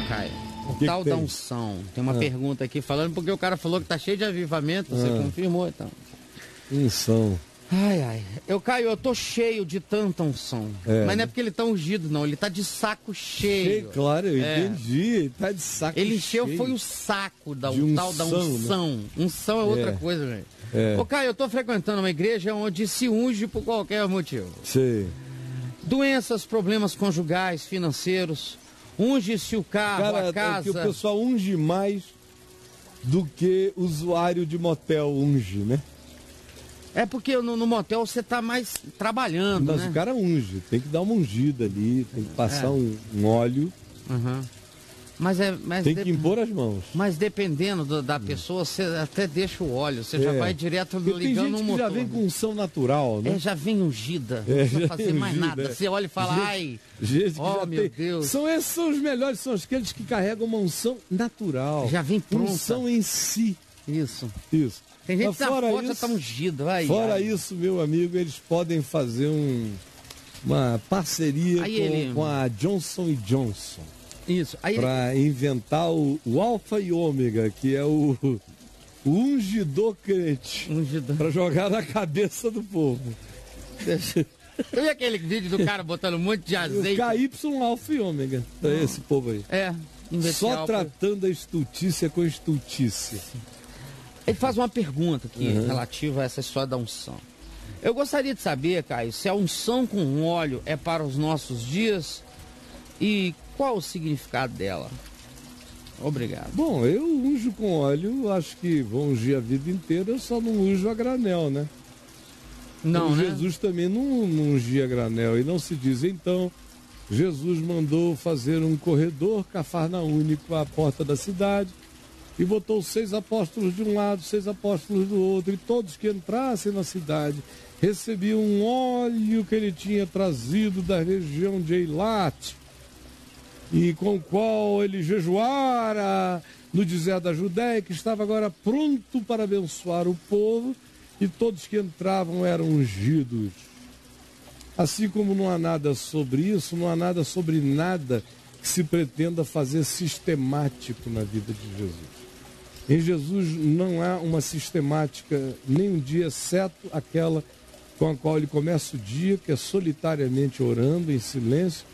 Caio, o tal da unção. Tem uma pergunta aqui falando, porque o cara falou que tá cheio de avivamento, você confirmou, então. Unção. Ai, Caio, eu tô cheio de tanta unção. Mas não é porque ele tá ungido, não. Ele tá de saco cheio. Claro, eu entendi. Ele tá de saco cheio. Ele encheu, foi o saco da tal da unção. Né? Unção é outra coisa, gente. Ô, Caio, eu tô frequentando uma igreja onde se unge por qualquer motivo. Sei. Doenças, problemas conjugais, financeiros. Unge-se o carro, a casa. É que o pessoal unge mais do que usuário de motel unge, né? É porque no motel você tá mais trabalhando, mas né? O cara unge, tem que dar uma ungida ali, tem que passar um óleo. Mas tem que impor as mãos. Mas dependendo da pessoa, você até deixa o óleo, você já vai direto ligando no motor. Tem gente que já vem com unção natural, né? Já vem ungida, não precisa fazer mais nada. Você olha e fala, meu Deus. Esses são os melhores, são aqueles que carregam uma unção natural. Já vem pronta. Unção em si. Isso. Tem gente que já tá ungida. Fora isso, meu amigo, eles podem fazer uma parceria com a Johnson & Johnson. Isso. Para inventar o Alfa e Ômega, que é o ungidor crente. Para jogar na cabeça do povo. Tu viu aquele vídeo do cara botando um monte de azeite? KY Alfa e Ômega. Pra esse povo aí. Só tratando a estultícia com estultícia. Ele faz uma pergunta aqui relativa a essa história da unção. Eu gostaria de saber, Caio, se a unção com óleo é para os nossos dias e qual o significado dela? Obrigado. Bom, eu unjo com óleo, acho que vou ungir a vida inteira, eu só não unjo a granel, né? Não, né? Jesus também não ungia a granel, e não se diz, então, Jesus mandou fazer um corredor cafarnaúnico à porta da cidade, e botou 6 apóstolos de um lado, 6 apóstolos do outro, e todos que entrassem na cidade recebiam um óleo que ele tinha trazido da região de Eilat, e com o qual ele jejuara no deserto da Judéia, que estava agora pronto para abençoar o povo, e todos que entravam eram ungidos. Assim como não há nada sobre isso, não há nada sobre nada que se pretenda fazer sistemático na vida de Jesus. Em Jesus não há uma sistemática nem um dia, exceto aquela com a qual ele começa o dia, que é solitariamente orando, em silêncio,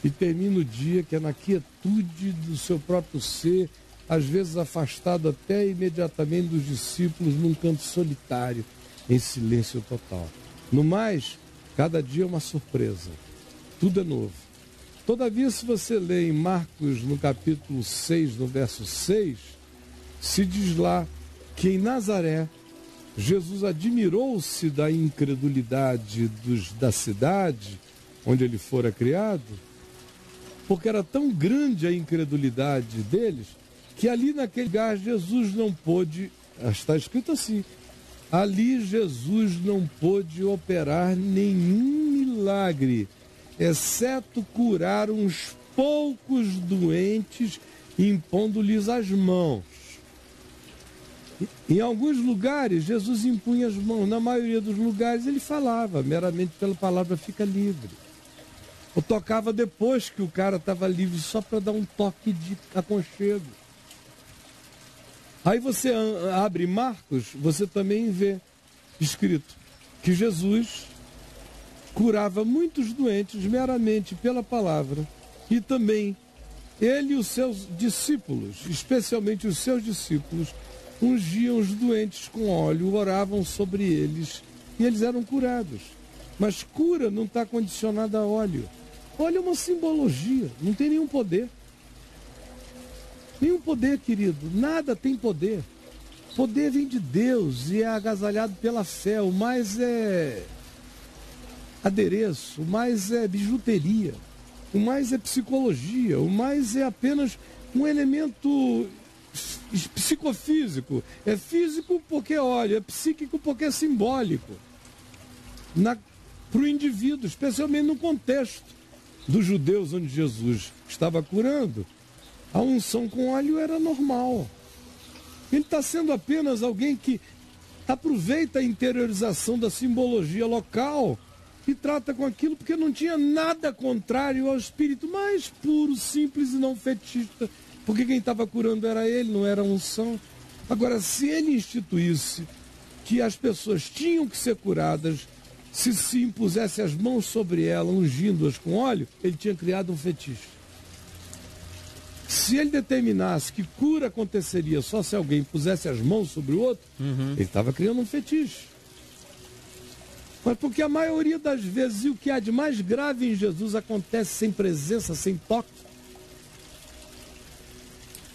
e termina o dia, que é na quietude do seu próprio ser, às vezes afastado até imediatamente dos discípulos, num canto solitário, em silêncio total. No mais, cada dia é uma surpresa. Tudo é novo. Todavia, se você lê em Marcos, no capítulo 6, no verso 6, se diz lá que em Nazaré, Jesus admirou-se da incredulidade da cidade onde ele fora criado, porque era tão grande a incredulidade deles, que ali naquele lugar Jesus não pôde, está escrito assim, ali Jesus não pôde operar nenhum milagre, exceto curar uns poucos doentes, impondo-lhes as mãos. Em alguns lugares, Jesus impunha as mãos. Na maioria dos lugares, ele falava, meramente pela palavra, fica livre. Ou tocava depois que o cara estava livre, só para dar um toque de aconchego. Aí você abre Marcos, você também vê escrito que Jesus curava muitos doentes meramente pela palavra. E também ele e os seus discípulos, especialmente os seus discípulos, ungiam os doentes com óleo, oravam sobre eles e eles eram curados. Mas cura não está condicionada a óleo. Óleo é uma simbologia, não tem nenhum poder. Nenhum poder, querido, nada tem poder. Poder vem de Deus e é agasalhado pela fé. O mais é adereço, o mais é bijuteria, o mais é psicologia, o mais é apenas um elemento psicofísico. É físico porque é óleo, é psíquico porque é simbólico. Para o indivíduo, especialmente no contexto dos judeus onde Jesus estava curando, a unção com óleo era normal. Ele está sendo apenas alguém que aproveita a interiorização da simbologia local e trata com aquilo porque não tinha nada contrário ao espírito mais puro, simples e não fetichista. Porque quem estava curando era ele, não era a unção. Agora, se ele instituísse que as pessoas tinham que ser curadas, se impusesse as mãos sobre elas, ungindo-as com óleo, ele tinha criado um fetiche. Se ele determinasse que cura aconteceria só se alguém pusesse as mãos sobre o outro, ele estava criando um fetiche. Mas porque a maioria das vezes, e o que há de mais grave em Jesus acontece sem presença, sem toque.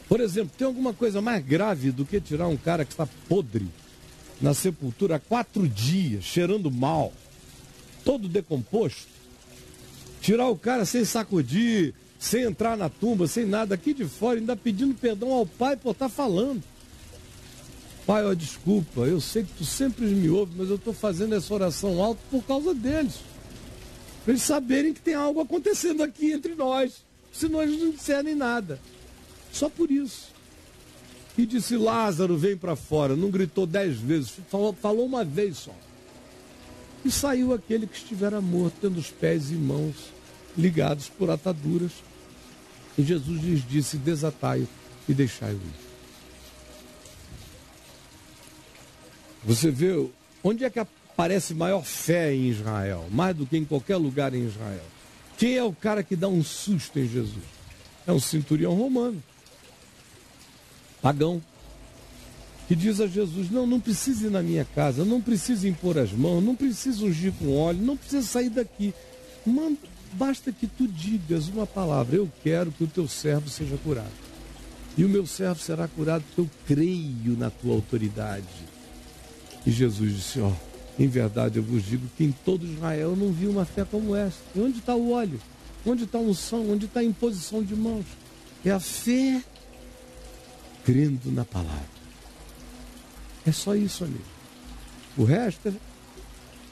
Por exemplo, tem alguma coisa mais grave do que tirar um cara que está podre na sepultura há 4 dias, cheirando mal, todo decomposto? Tirar o cara sem sacudir, sem entrar na tumba, sem nada, aqui de fora, ainda pedindo perdão ao Pai por estar falando. Pai, ó, desculpa, eu sei que tu sempre me ouve, mas eu estou fazendo essa oração alta por causa deles. Para eles saberem que tem algo acontecendo aqui entre nós, senão eles não disserem nada. Só por isso. E disse, Lázaro, vem para fora. Não gritou 10 vezes, falou uma vez só. E saiu aquele que estivera morto, tendo os pés e mãos ligados por ataduras. E Jesus lhes disse, desatai-o e deixai-o ir. Você vê onde é que aparece maior fé em Israel, mais do que em qualquer lugar em Israel. Quem é o cara que dá um susto em Jesus? É um centurião romano, pagão, que diz a Jesus, não precisa ir na minha casa, não precisa impor as mãos, não precisa ungir com óleo, não precisa sair daqui. Basta que tu digas uma palavra, eu quero que o teu servo seja curado. E o meu servo será curado porque eu creio na tua autoridade. E Jesus disse, em verdade eu vos digo que em todo Israel eu não vi uma fé como essa. E onde está o óleo? Onde está a unção? Onde está a imposição de mãos? É a fé crendo na palavra. É só isso, amigo. O resto,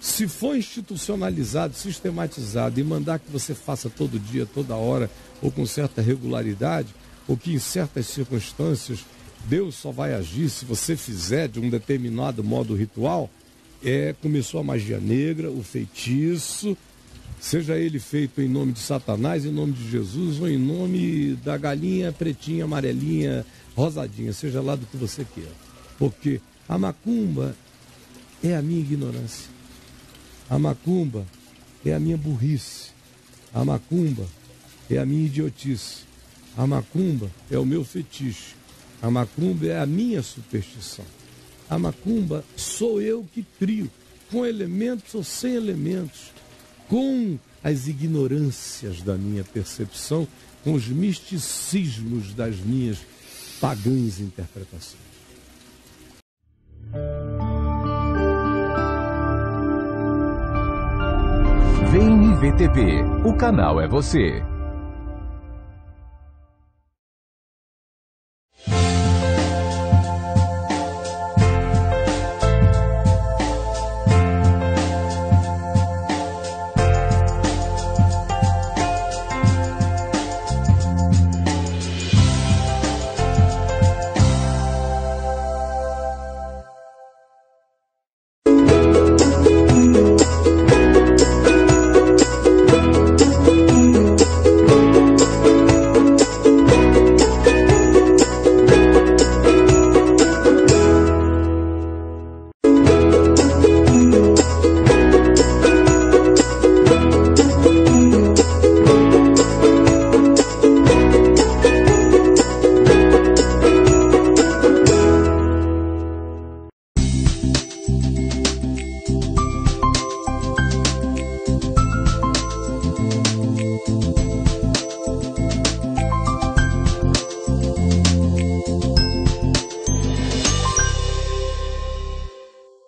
se for institucionalizado, sistematizado e mandar que você faça todo dia, toda hora, ou com certa regularidade, ou que em certas circunstâncias Deus só vai agir se você fizer de um determinado modo ritual, começou a magia negra, o feitiço, seja ele feito em nome de Satanás, em nome de Jesus, ou em nome da galinha pretinha, amarelinha, rosadinha, seja lá do que você queira. Porque a macumba é a minha ignorância. A macumba é a minha burrice. A macumba é a minha idiotice. A macumba é o meu fetiche. A macumba é a minha superstição. A macumba sou eu que crio, com elementos ou sem elementos, com as ignorâncias da minha percepção, com os misticismos das minhas pagãs interpretações. Vem IVTV, o canal é você.